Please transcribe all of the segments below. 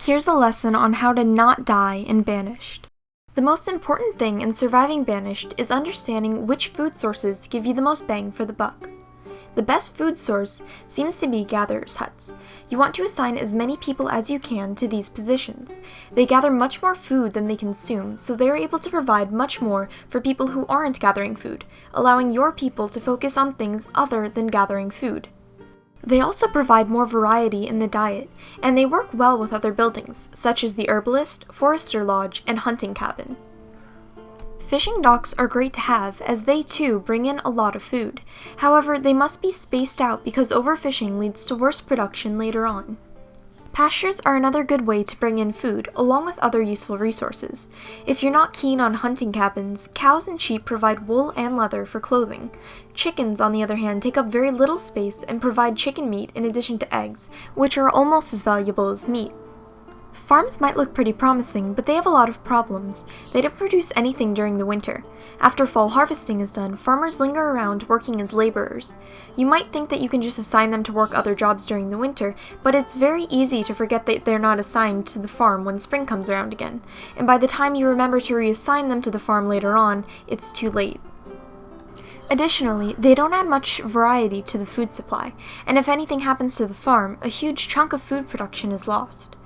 Here's a lesson on how to not die in Banished. The most important thing in surviving Banished is understanding which food sources give you the most bang for the buck. The best food source seems to be gatherers' huts. You want to assign as many people as you can to these positions. They gather much more food than they consume, so they are able to provide much more for people who aren't gathering food, allowing your people to focus on things other than gathering food. They also provide more variety in the diet, and they work well with other buildings, such as the herbalist, forester lodge, and hunting cabin. Fishing docks are great to have, as they too bring in a lot of food. However, they must be spaced out because overfishing leads to worse production later on. Pastures are another good way to bring in food, along with other useful resources. If you're not keen on hunting cabins, cows and sheep provide wool and leather for clothing. Chickens, on the other hand, take up very little space and provide chicken meat in addition to eggs, which are almost as valuable as meat. Farms might look pretty promising, but they have a lot of problems. They don't produce anything during the winter. After fall harvesting is done, farmers linger around working as laborers. You might think that you can just assign them to work other jobs during the winter, but it's very easy to forget that they're not assigned to the farm when spring comes around again, and by the time you remember to reassign them to the farm later on, it's too late. Additionally, they don't add much variety to the food supply, and if anything happens to the farm, a huge chunk of food production is lost.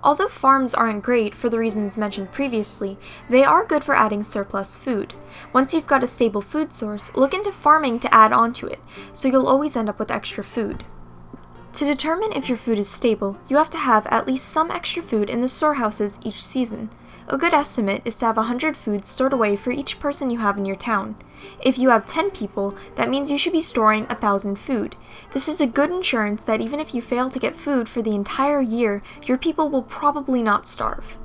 Although farms aren't great for the reasons mentioned previously, they are good for adding surplus food. Once you've got a stable food source, look into farming to add onto it, so you'll always end up with extra food. To determine if your food is stable, you have to have at least some extra food in the storehouses each season. A good estimate is to have 100 foods stored away for each person you have in your town. If you have 10 people, that means you should be storing 1,000 food. This is a good insurance that even if you fail to get food for the entire year, your people will probably not starve.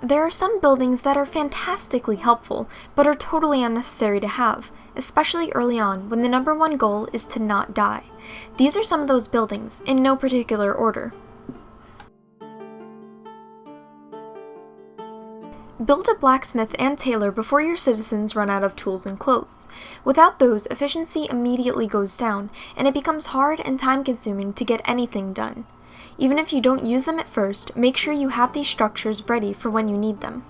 There are some buildings that are fantastically helpful, but are totally unnecessary to have, especially early on when the number one goal is to not die. These are some of those buildings, in no particular order. Build a blacksmith and tailor before your citizens run out of tools and clothes. Without those, efficiency immediately goes down, and it becomes hard and time-consuming to get anything done. Even if you don't use them at first, make sure you have these structures ready for when you need them.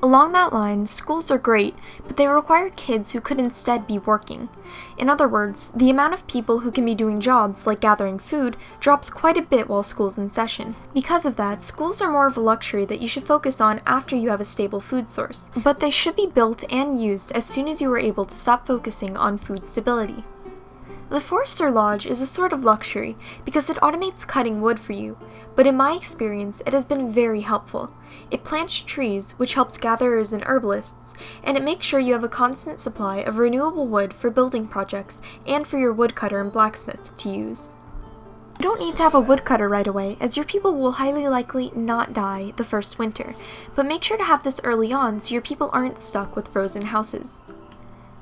Along that line, schools are great, but they require kids who could instead be working. In other words, the amount of people who can be doing jobs like gathering food drops quite a bit while school's in session. Because of that, schools are more of a luxury that you should focus on after you have a stable food source, but they should be built and used as soon as you are able to stop focusing on food stability. The forester lodge is a sort of luxury because it automates cutting wood for you, but in my experience it has been very helpful. It plants trees, which helps gatherers and herbalists, and it makes sure you have a constant supply of renewable wood for building projects and for your woodcutter and blacksmith to use. You don't need to have a woodcutter right away, as your people will highly likely not die the first winter, but make sure to have this early on so your people aren't stuck with frozen houses.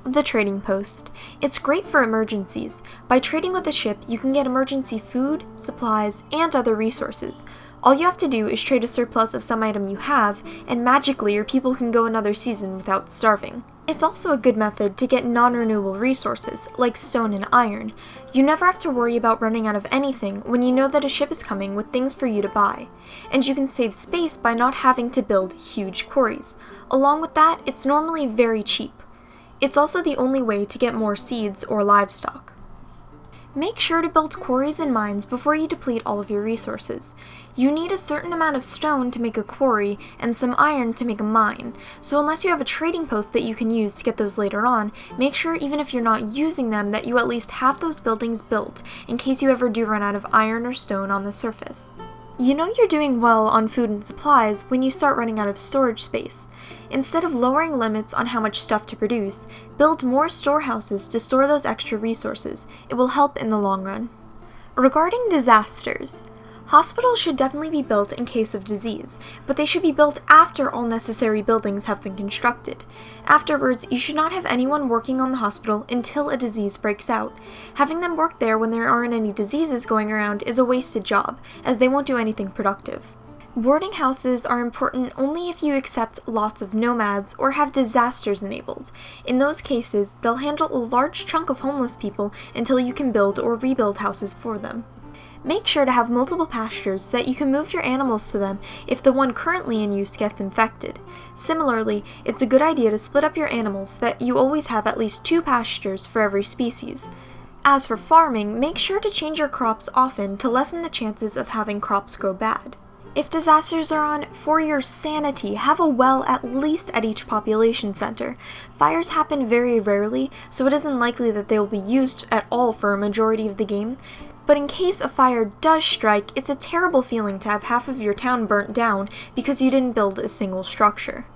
The trading post. It's great for emergencies. By trading with a ship, you can get emergency food, supplies, and other resources. All you have to do is trade a surplus of some item you have, and magically your people can go another season without starving. It's also a good method to get non-renewable resources, like stone and iron. You never have to worry about running out of anything when you know that a ship is coming with things for you to buy. And you can save space by not having to build huge quarries. Along with that, it's normally very cheap. It's also the only way to get more seeds or livestock. Make sure to build quarries and mines before you deplete all of your resources. You need a certain amount of stone to make a quarry and some iron to make a mine, so unless you have a trading post that you can use to get those later on, make sure even if you're not using them that you at least have those buildings built in case you ever do run out of iron or stone on the surface. You know you're doing well on food and supplies when you start running out of storage space. Instead of lowering limits on how much stuff to produce, build more storehouses to store those extra resources. It will help in the long run. Regarding disasters, hospitals should definitely be built in case of disease, but they should be built after all necessary buildings have been constructed. Afterwards, you should not have anyone working on the hospital until a disease breaks out. Having them work there when there aren't any diseases going around is a wasted job, as they won't do anything productive. Boarding houses are important only if you accept lots of nomads or have disasters enabled. In those cases, they'll handle a large chunk of homeless people until you can build or rebuild houses for them. Make sure to have multiple pastures so that you can move your animals to them if the one currently in use gets infected. Similarly, it's a good idea to split up your animals so that you always have at least 2 pastures for every species. As for farming, make sure to change your crops often to lessen the chances of having crops grow bad. If disasters are on, for your sanity, have a well at least at each population center. Fires happen very rarely, so it isn't likely that they will be used at all for a majority of the game. But in case a fire does strike, it's a terrible feeling to have half of your town burnt down because you didn't build a single structure.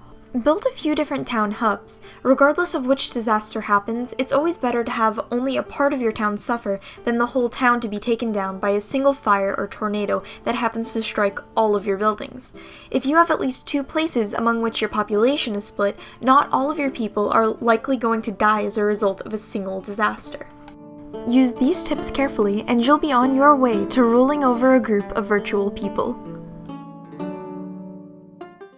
Build a few different town hubs. Regardless of which disaster happens, it's always better to have only a part of your town suffer than the whole town to be taken down by a single fire or tornado that happens to strike all of your buildings. If you have at least 2 places among which your population is split, not all of your people are likely going to die as a result of a single disaster. Use these tips carefully and you'll be on your way to ruling over a group of virtual people.